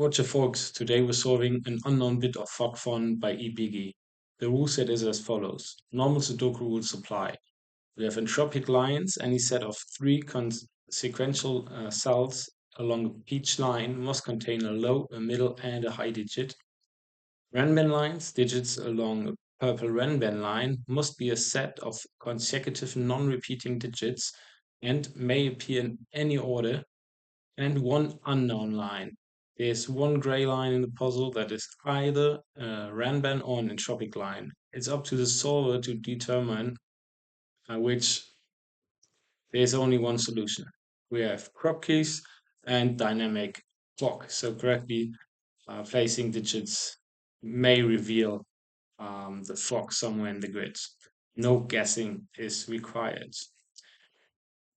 Watch your folks, today we're solving an unknown bit of FOC by ebiggie. The rule set is as follows. Normal Sudoku rules apply. We have entropic lines. Any set of three sequential cells along each line must contain a low, a middle, and a high digit. RENBAN lines, digits along a purple RENBAN line, must be a set of consecutive non-repeating digits and may appear in any order, and one unknown line. There's one gray line in the puzzle that is either a RENBAN or an entropic line. It's up to the solver to determine which. There's only one solution. We have KROPKis and dynamic clock. So correctly placing digits may reveal the FOC somewhere in the grid. No guessing is required.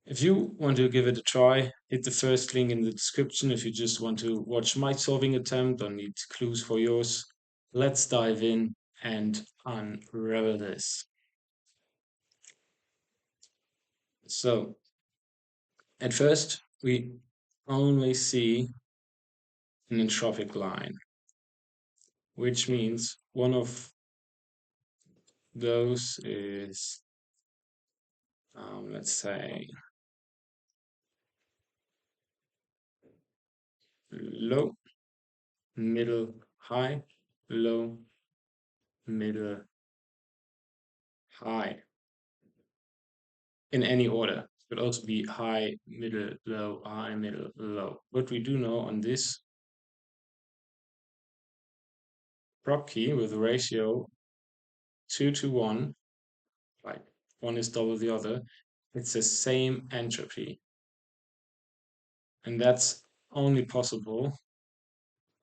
If you want to give it a try, hit the first link in the description if you just want to watch my solving attempt or need clues for yours. Let's dive in and unravel this. So, at first, we only see an entropic line, which means one of those is, let's say, low, middle, high, low, middle, high. In any order. It could also be high, middle, low, high, middle, low. What we do know on this KROPKI with a ratio 2 to 1, like one is double the other, it's the same entropy. And that's only possible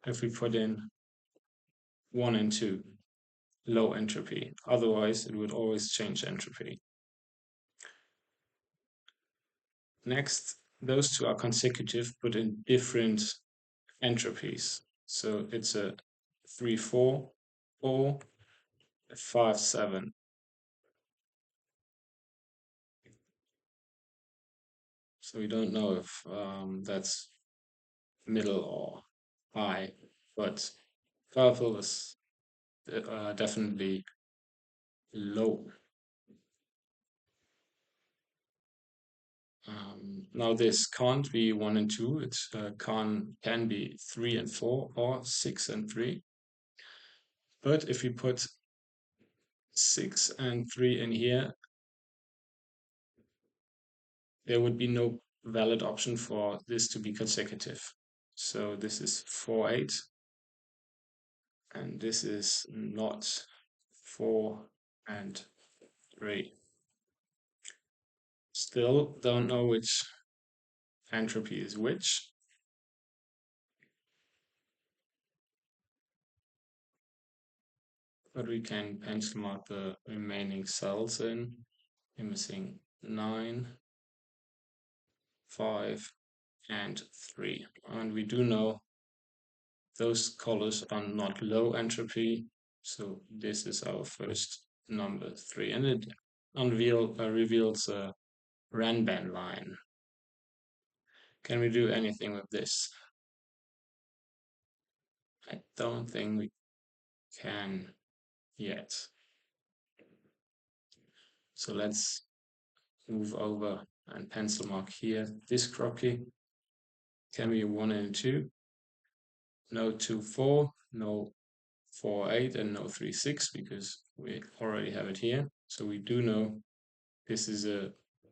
if we put in 1 and 2, low entropy. Otherwise, it would always change entropy. Next, those two are consecutive, but in different entropies. So it's a 3, 4, or 5, 7. So we don't know if that's middle or high, but purple is definitely low. Now this can't be 1 and 2, it can be 3 and 4 or 6 and 3. But if we put 6 and 3 in here, there would be no valid option for this to be consecutive. So this is 4, 8, and this is not 4 and 3. Still don't know which entropy is which. But we can pencil mark the remaining cells in. We're missing 9, 5, and 3. And we do know those colors are not low entropy. So this is our first number 3. And it reveals a RENBAN line. Can we do anything with this? I don't think we can yet. So let's move over and pencil mark here. This KROPKI can be 1 and 2. No 2, 4, no 4, 8, and no 3, 6 because we already have it here. So we do know this is a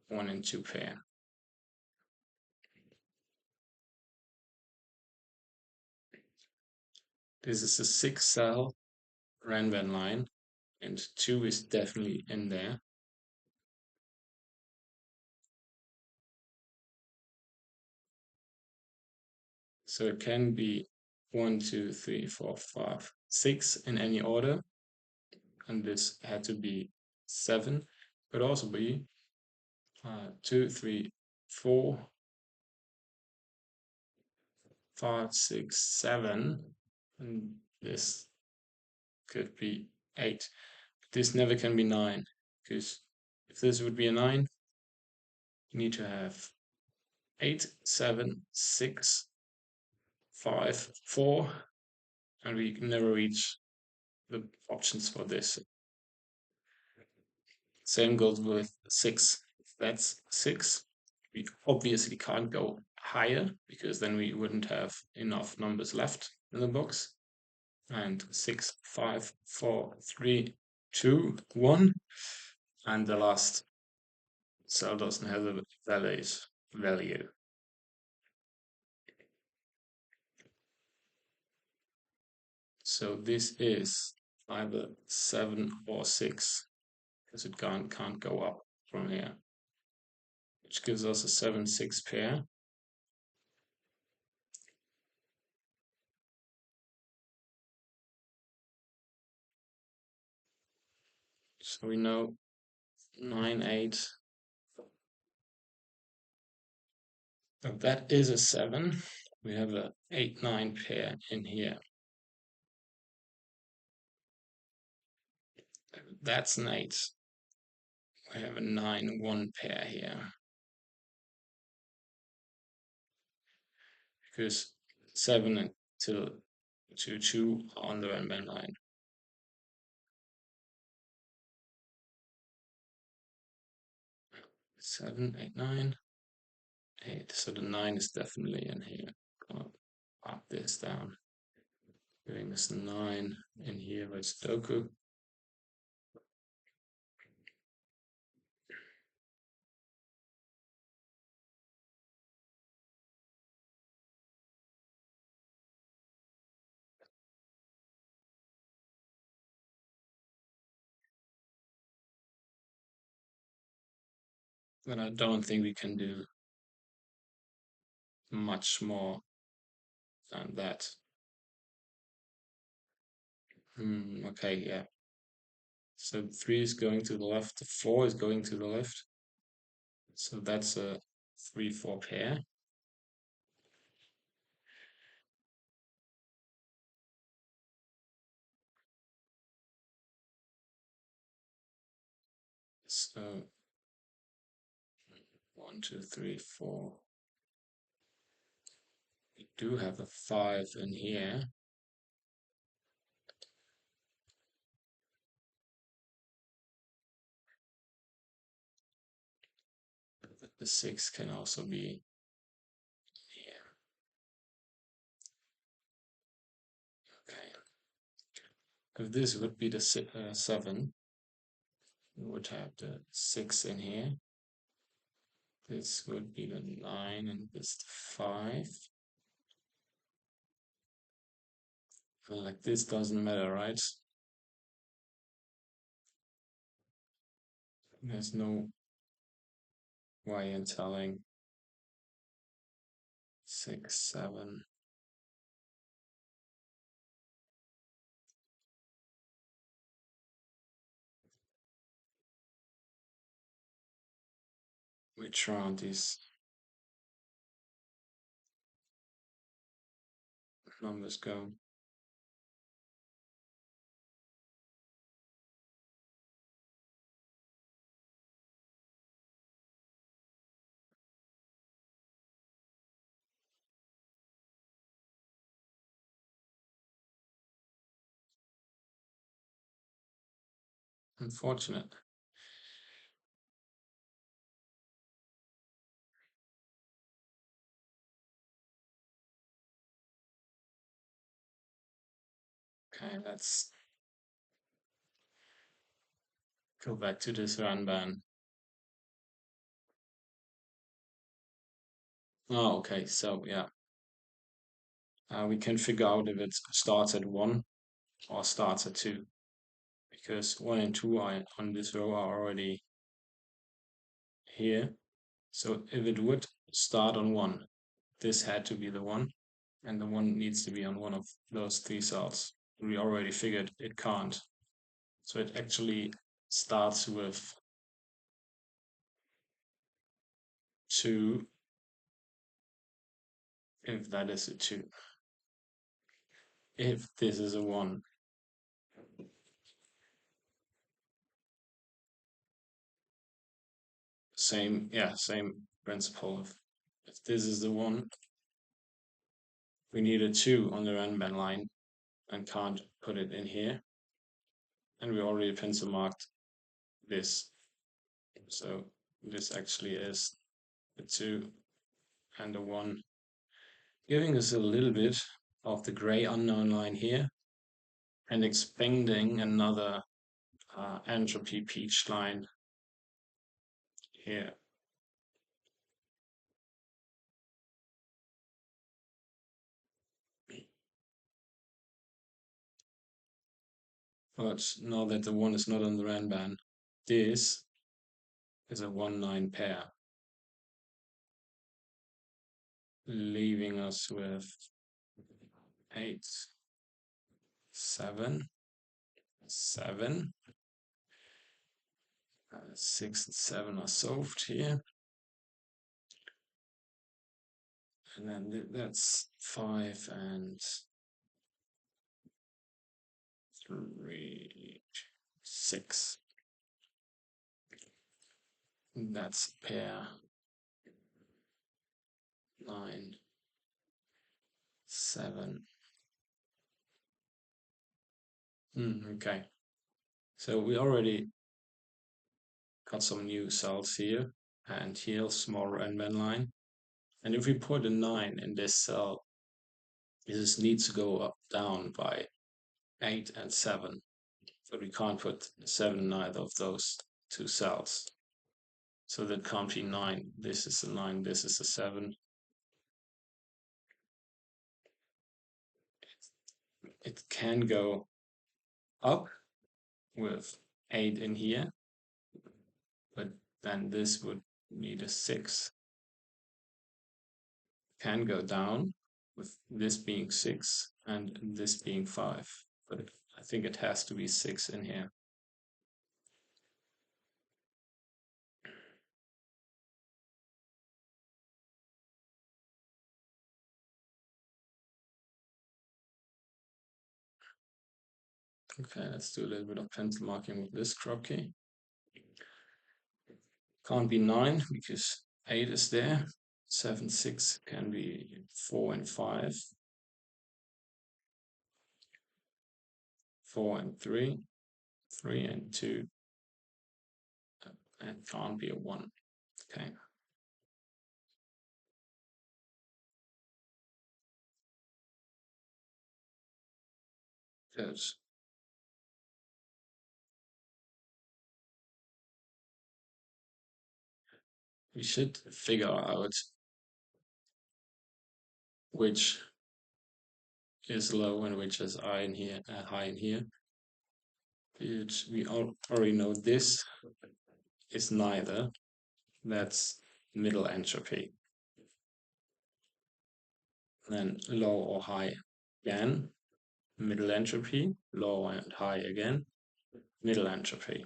1 and 2 pair. This is a 6-cell RENBAN line, and 2 is definitely in there. So it can be 1, 2, 3, 4, 5, 6 in any order, and this had to be 7. Could also be 2, 3, 4, 5, 6, 7, and this could be 8. This never can be 9, because if this would be a 9, you need to have 8, 7, 6, 5, 4, and we never reach the options for this. Same goes with 6. That's 6. We obviously can't go higher because then we wouldn't have enough numbers left in the box. And 6, 5, 4, 3, 2, 1. And the last cell doesn't have a value. So this is either 7 or 6 because it can't go up from here, which gives us a 7-6 pair. So we know 9, 8. So that is a 7. We have a 8, 9 pair in here. That's an 8. We have a 9, 1 pair here. Because 7 until 2, 2 are on the RENBAN line. Seven, 8, 9, 8. So the 9 is definitely in here. I'll pop this down. Giving us 9 in here with SUDOKU. But I don't think we can do much more than that. Okay, yeah. So 3 is going to the left, 4 is going to the left. So that's a 3, 4 pair. So 1, 2, 3, 4. We do have a 5 in here. But the 6 can also be here. Okay. If this would be the 7, we would have the 6 in here. This would be the 9 and this the 5. Well, like this doesn't matter, right? There's no way in telling 6, 7. Which round these numbers go? Unfortunate. Okay, let's go back to this RENBAN. Oh, okay, so yeah. We can figure out if it starts at 1 or starts at 2. Because 1 and 2 are on this row are already here. So if it would start on 1, this had to be the 1. And the 1 needs to be on one of those 3 cells. We already figured it can't. So it actually starts with 2 if that is a 2. If this is a 1. Same principle. If this is the 1, We need a 2 on the RENBAN line and can't put it in here. And we already pencil marked this. So this actually is a 2 and a 1, giving us a little bit of the gray unknown line here and expanding another entropy peach line here. But now that the 1 is not on the RENBAN, this is a 1-9 pair, leaving us with 8, 7, 7, 6 and 7 are solved here. And then that's 5 and 3, 6. That's pair 9, 7. Okay. So we already got some new cells here, and here's small RENBAN line. And if we put a 9 in this cell, this needs to go up down by 8 and 7. But we can't put 7 in either of those two cells. So that can't be 9. This is a 9, this is a 7. It can go up with 8 in here, but then this would need a 6. Can go down with this being 6 and this being 5, but I think it has to be 6 in here. Okay, let's do a little bit of pencil marking with this KROPKI. Can't be 9 because 8 is there. 7, 6 can be 4 and 5. 4 and 3. 3 and 2. And can't be a 1. Okay. Good. We should figure out which is low and which is high in here. We already know this is neither. That's middle entropy. Then low or high again, middle entropy, low and high again, middle entropy.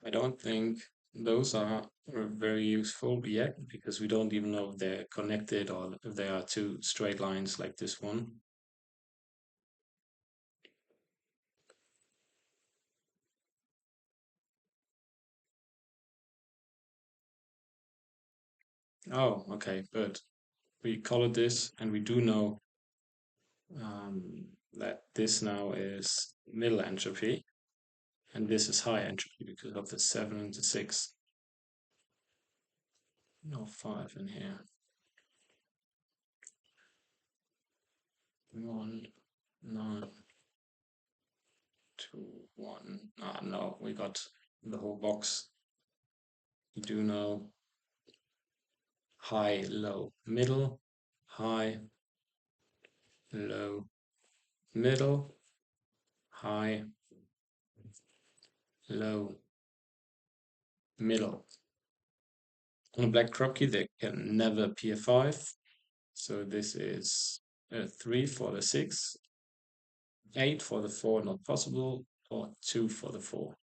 I don't think those are very useful yet because we don't even know if they're connected or if they are two straight lines like this one. Oh, okay, but we color this and we do know that this now is middle entropy and this is high entropy because of the 7 and the 6. No 5 in here. 1, 9, 2, 1. Ah, no, we got the whole box. We do know high, low, middle, high, low, middle, high, low, middle. On a black KROPKI, there can never be a 5. So this is a 3 for the 6, 8 for the 4, not possible, or 2 for the 4.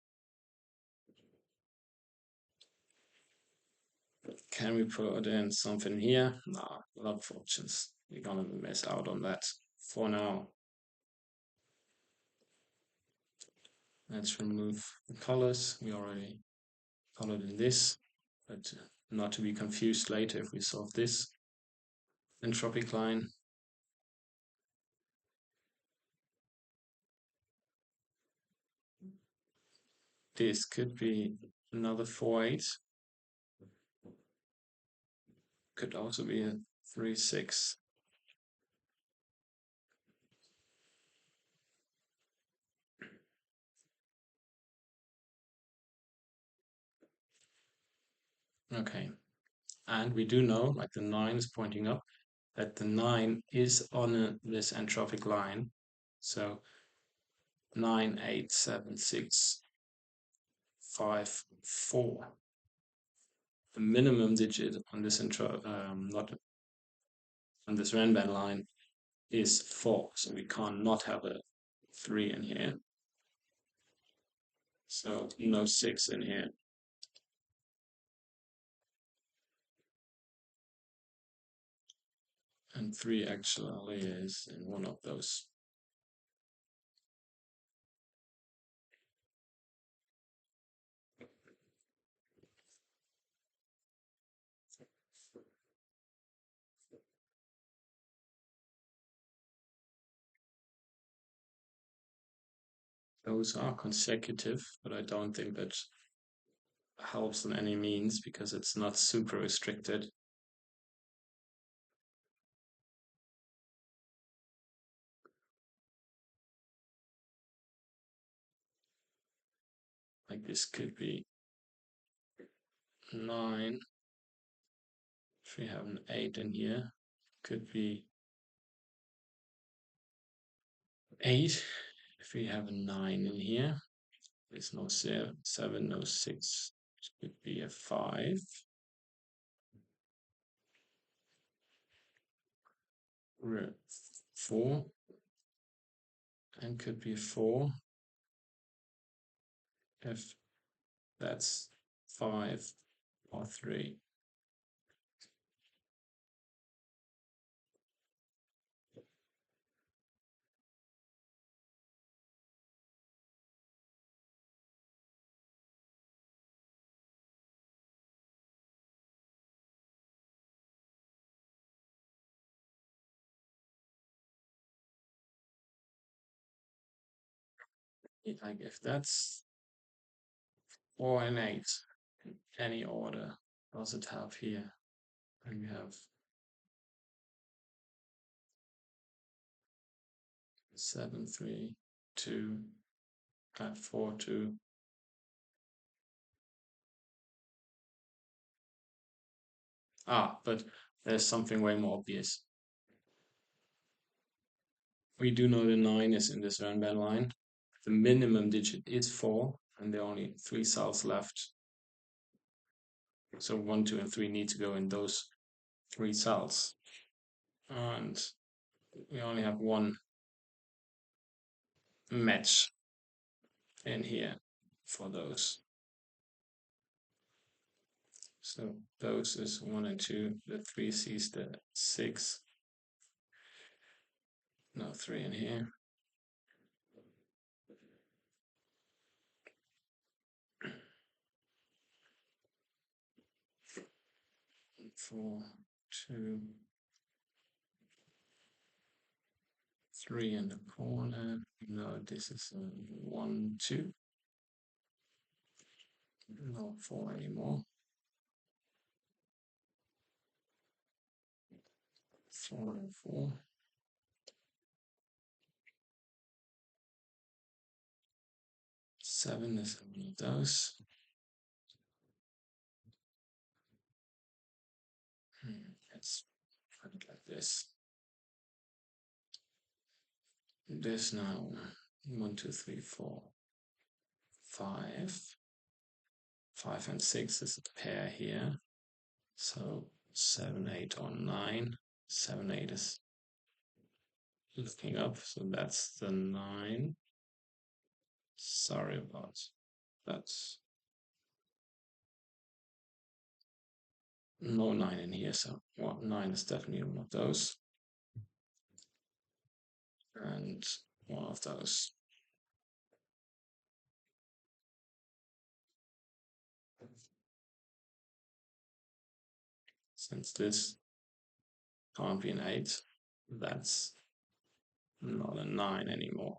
Can we put in something here? No, not options. we're gonna miss out on that for now. Let's remove the colors. We already colored in this, but not to be confused later if we solve this entropic line. This could be another 4-8. Could also be a 3-6. Okay, and we do know, like the 9 is pointing up, that the 9 is on this entropic line. So 9, 8, 7, 6, 5, 4. The minimum digit on this not on this RENBAN line is 4, so we can't not have a 3 in here. So no 6 in here. And 3 actually is in one of those. Those are consecutive, but I don't think that helps in any means because it's not super restricted. Like this could be 9. If we have an 8 in here, could be 8. If we have a 9 in here, there's no 7, no 6. It could be a 5. 4. And could be 4. If that's 5 or 3. Like if that's 4 and 8, any order does it have here? And we have 7, 3, 2, 4, 2. But there's something way more obvious. We do know the 9 is in this RENBAN line. The minimum digit is 4, and there are only 3 cells left. So 1, 2, and 3 need to go in those 3 cells. And we only have one match in here for those. So those is 1 and 2. The 3 sees the 6. No 3 in here. 4, 2, 3 in the corner. No, this is 1, 2. No 4 anymore. 4 and 4. 7 is one of those. Let's put it like this. This now 1, 2, 3, 4, 5. 5 and 6 is a pair here. So 7, 8, or 9. 7, 8 is looking up, so that's the 9. Sorry about that. No 9 in here, so 9 is definitely one of those. and one of those. Since this can't be an 8, that's not a 9 anymore.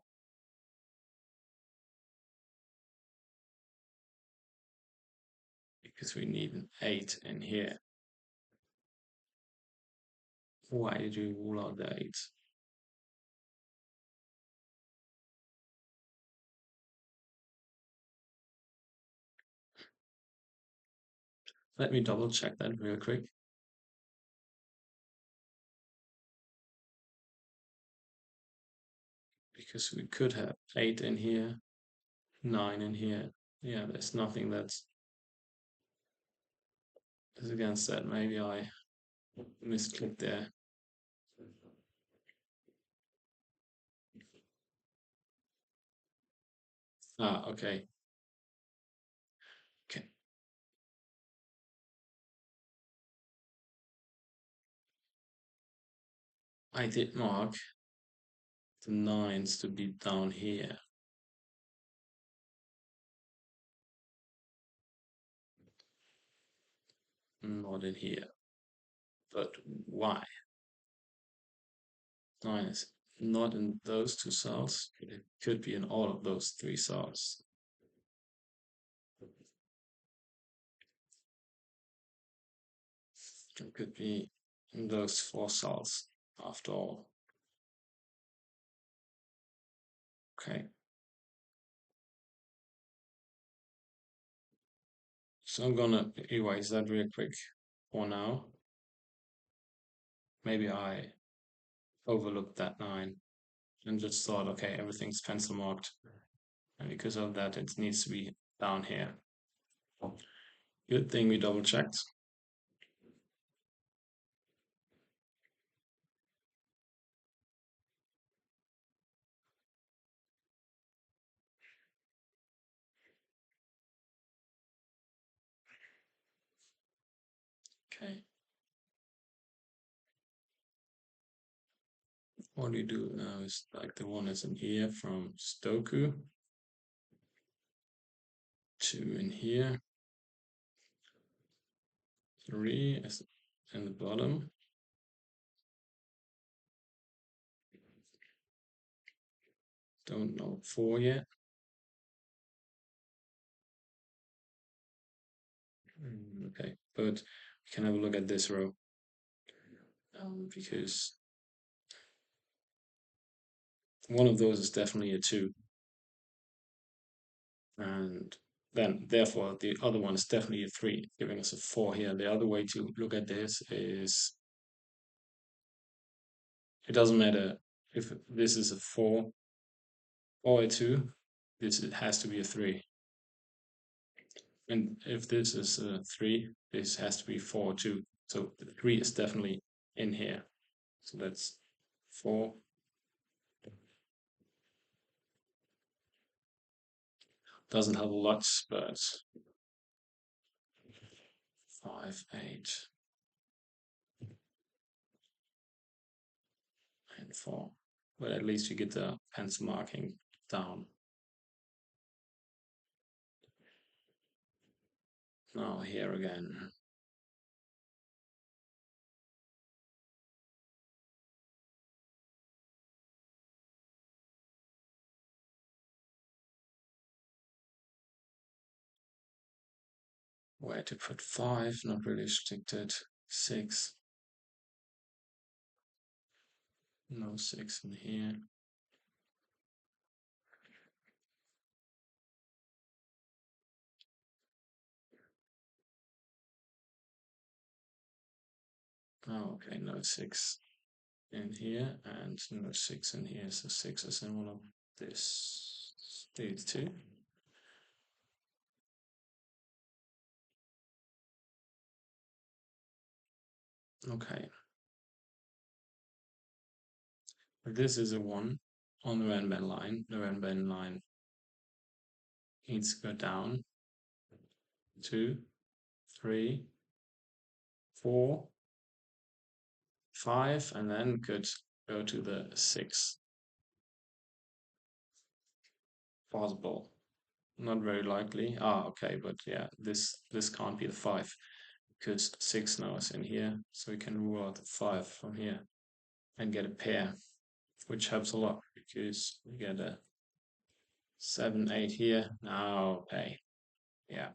Because we need an 8 in here. Why did you rule out the 8? Let me double check that real quick. Because we could have 8 in here, 9 in here. Yeah, there's nothing that is against that. Maybe I misclicked there. Ah, okay. Okay. I did mark the 9s to be down here. Not in here. But why? 9 is not in those 2 cells, but it could be in all of those 3 cells. It could be in those 4 cells after all. Okay. So I'm gonna erase that real quick for now. Maybe I overlooked that 9 and just thought, okay, everything's pencil marked. And because of that, it needs to be down here. Good thing we double checked. Okay. What we do now is like the one is in here from SUDOKU. 2 in here. 3 is in the bottom. Don't know 4 yet. Okay, but we can have a look at this row because one of those is definitely a 2. And then therefore the other one is definitely a 3, giving us a 4 here. The other way to look at this is it doesn't matter if this is a 4 or a 2, this has to be a 3. And if this is a 3, this has to be 4 too. So the 3 is definitely in here. So that's 4. Doesn't help a lot, but 5, 8, and 4. But at least you get the pencil marking down. Now here again. Where to put 5, not really restricted. 6. No 6 in here. Oh, okay, no 6 in here and no 6 in here. So 6 is in one of these 2. Okay. This is a 1 on the RENBAN line. The RENBAN line needs to go down 2, 3, 4, 5, and then could go to the 6. Possible. Not very likely. Ah, okay, but yeah, this can't be the 5 because 6 now is in here, so we can rule out the 5 from here and get a pair, which helps a lot because we get a 7, 8 here. Now, okay, yeah,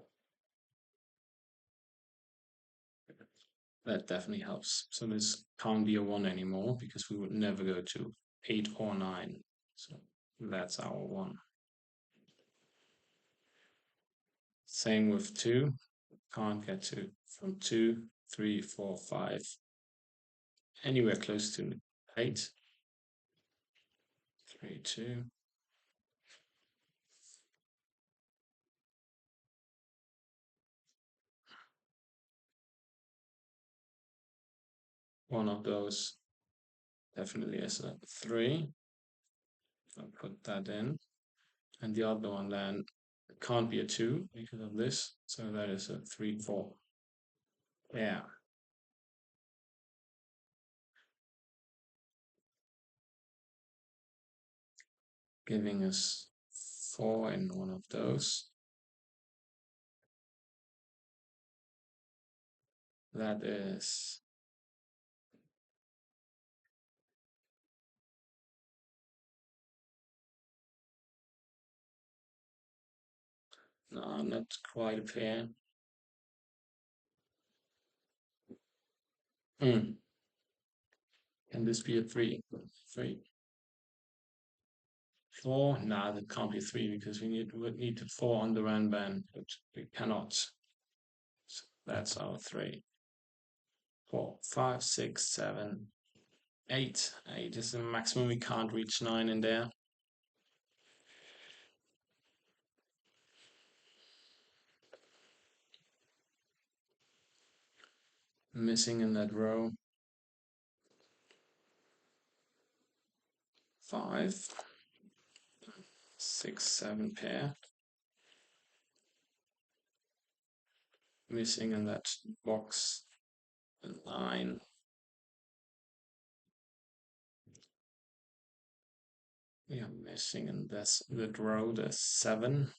that definitely helps. So this can't be a 1 anymore because we would never go to 8 or 9. So that's our 1. Same with 2. Can't get to from 2, 3, 4, 5, anywhere close to 8. 3, 2. One of those definitely is a 3. I'll put that in. And the other one then can't be a 2 because of this. So that is a 3, 4. Yeah. Giving us 4 in one of those. That is no, not quite a pair. Hmm. Can this be a 3? 3. 4? Nah, that can't be 3 because would need to 4 on the Renban, but we cannot. So that's our 3. 4, 5, 6, 7, 8. 8 is the maximum. We can't reach 9 in there. Missing in that row. 5, 6, 7 pair. Missing in that box. 9. We are missing in that row the 7.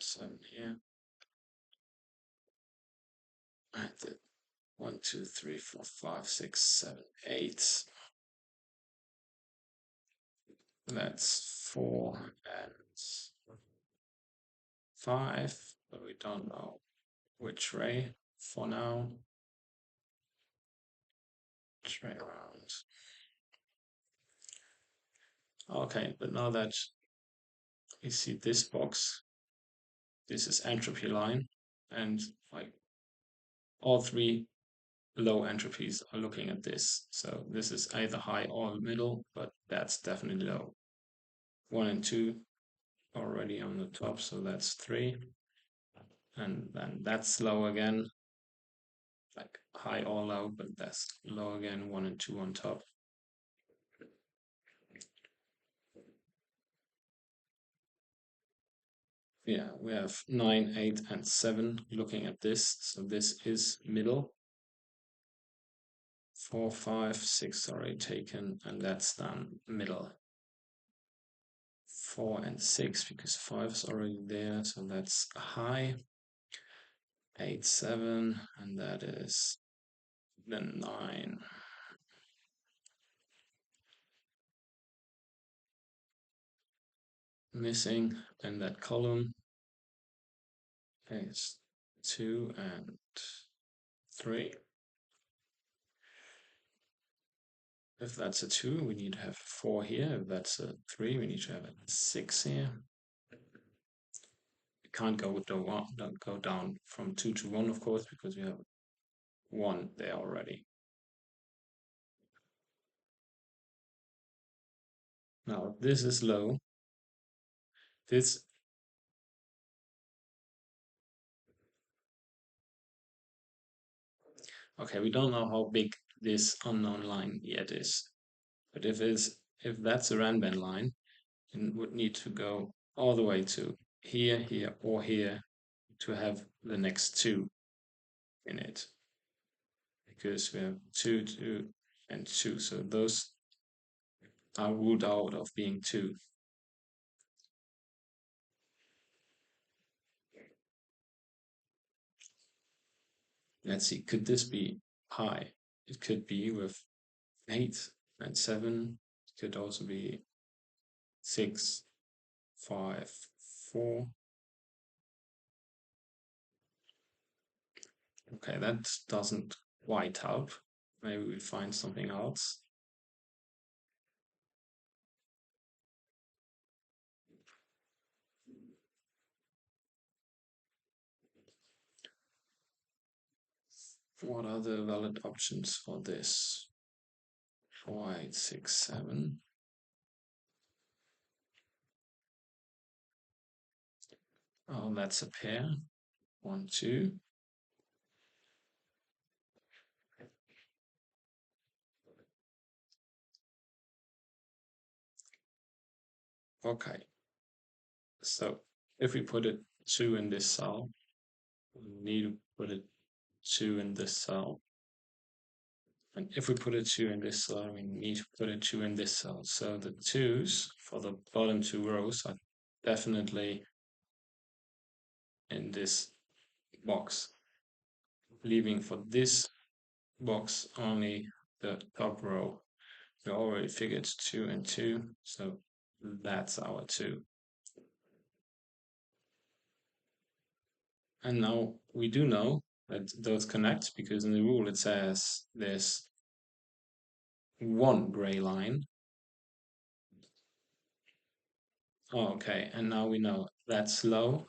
7 here. And the 1, 2, 3, 4, 5, 6, 7, 8. That's 4 and 5, but we don't know which way for now. Which way around? Okay, but now that we see this box, this is entropy line, and like all 3 low entropies are looking at this. So this is either high or middle, but that's definitely low. 1 and 2 already on the top, so that's 3. And then that's low again, like high or low, but that's low again, 1 and 2 on top. Yeah, we have 9, 8, and 7 looking at this. So this is middle. 4, 5, 6 already taken, and that's then middle. 4 and 6 because 5 is already there, so that's high. 8, 7, and that is then 9. Missing in that column is 2 and 3. If that's a 2, we need to have 4 here. If that's a 3, we need to have a 6 here. We can't go down from 2 to 1, of course, because we have 1 there already. Now this is low. This okay, we don't know how big this unknown line yet is. But if that's a Renban line, it would need to go all the way to here, here, or here to have the next 2 in it. Because we have 2, 2, and 2. So those are ruled out of being 2. Let's see, could this be high? It could be with 8 and 7. It could also be 6, 5, 4. Okay, that doesn't quite help. Maybe we find something else. What are the valid options for this? 4, 8, 6, 7. Oh, that's a pair. 1, 2. Okay, so if we put it 2 in this cell, we need to put it 2 in this cell. And if we put a 2 in this cell, we need to put a 2 in this cell. So the 2's for the bottom 2 rows are definitely in this box, leaving for this box only the top row. We already figured 2 and 2, so that's our 2. And now we do know that those connect because in the rule it says there's one gray line. Oh, okay, and now we know that's low,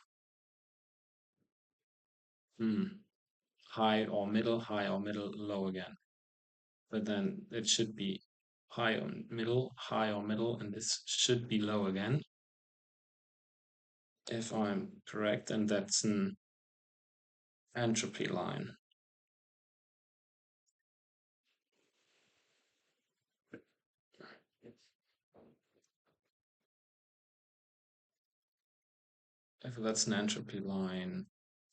high or middle, low again. But then it should be high or middle, and this should be low again. If I'm correct, and that's an entropy line. If that's an entropy line,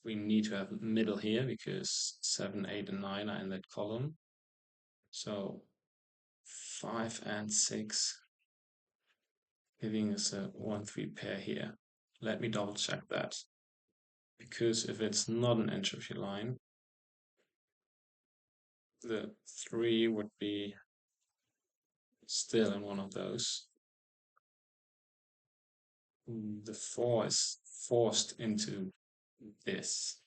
we need to have middle here because 7, 8, and 9 are in that column. So 5 and 6 giving us a 1, 3 pair here. Let me double check that. Because if it's not an entropy line, the 3 would be still in one of those. The 4 is forced into this,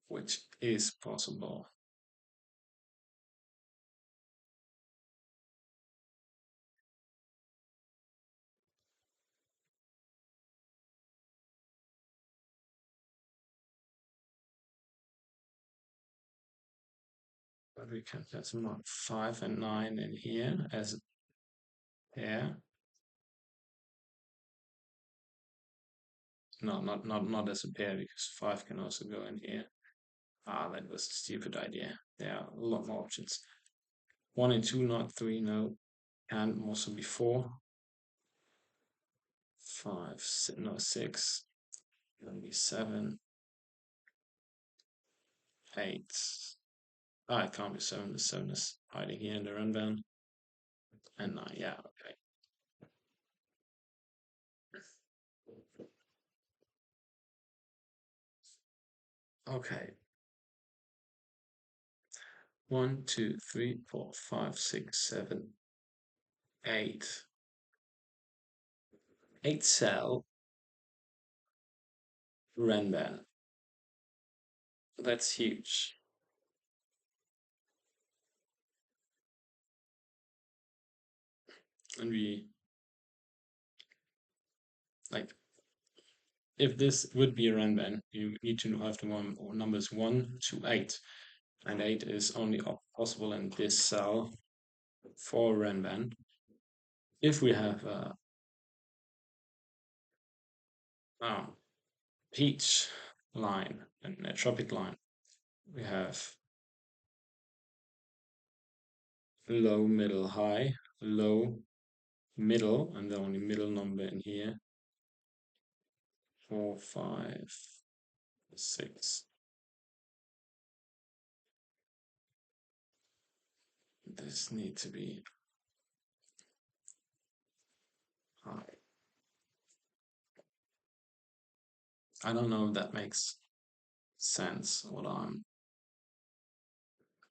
which is possible. But we can just mark 5 and 9 in here as a pair. No, not as a pair because 5 can also go in here. Ah, that was a stupid idea. There are a lot more options. 1 and 2, not 3, no. Can also be 4. 5, no, 6. Can be 7. 8. Ah, it can't be 7. The 7 is hiding here in the RENBAN. And 9, yeah, okay. Okay. 1, 2, 3, 4, 5, 6, 7, 8. 8 cell RENBAN. That's huge. And we like if this would be a RENBAN, you need to have the numbers 1 to 8. And 8 is only possible in this cell for RENBAN. If we have a peach line and a tropic line, we have low, middle, high, low, middle, and the only middle number in here, 4, 5, 6. This needs to be high. I don't know if that makes sense what I'm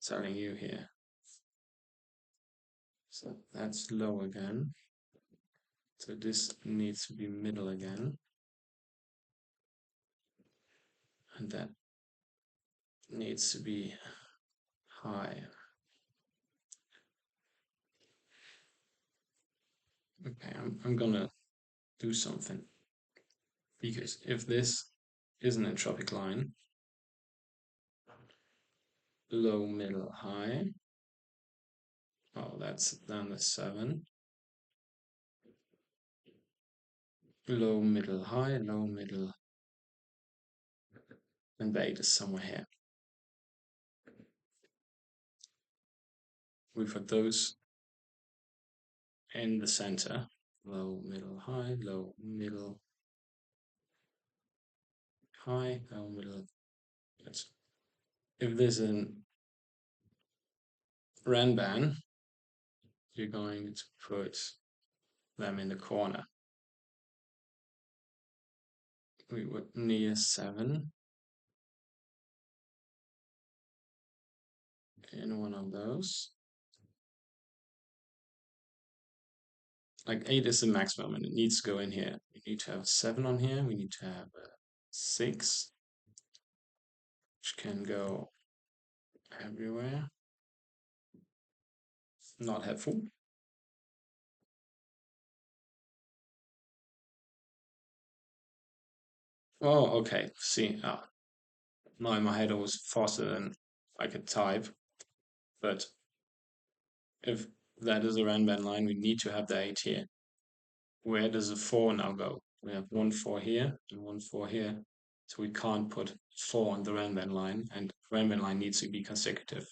telling you here. So that's low again. So this needs to be middle again. And that needs to be high. Okay, I'm gonna do something. Because if this is an entropic line, low, middle, high. Oh, that's down to 7. Low, middle, high, low, middle, and the 8 is somewhere here. We've got those in the center. Low, middle, high, low, middle, high, low, middle. If there's a RENBAN, you're going to put them in the corner. We would need 7 in one of those. Like 8 is the maximum and it needs to go in here. We need to have 7 on here. We need to have 6, which can go everywhere. Not helpful. Oh, okay. See, now in my head it was faster than I could type. But if that is a RENBAN line, we need to have the 8 here. Where does the 4 now go? We have 1 4 here and 1 4 here. So we can't put 4 on the RENBAN line, and RENBAN line needs to be consecutive.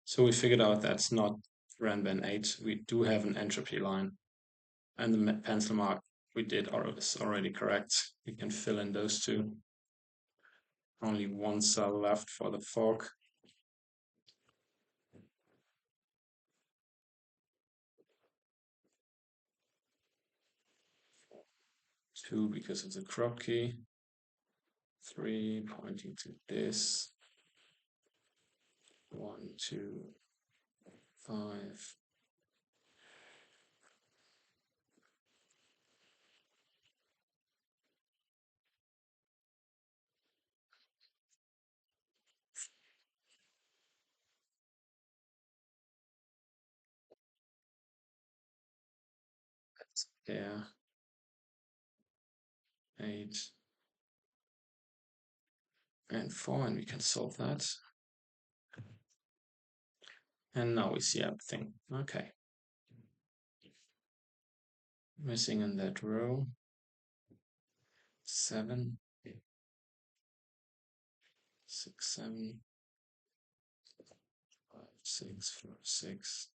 So we figured out that's not RENBAN 8. We do have an entropy line. And the pencil mark we did is already correct. We can fill in those two. Only one cell left for the fork. 2 because of the KROPKI. 3 pointing to this. 1, 2, 5. Yeah. 8 and 4, and we can solve that. And now we see everything. Okay. Missing in that row. 7, 6, 7, 5, 6, 4, 6,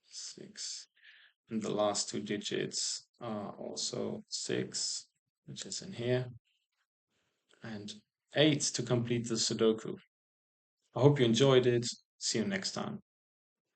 6. And the last 2 digits are also 6, which is in here, and 8 to complete the Sudoku. I hope you enjoyed it. See you next time.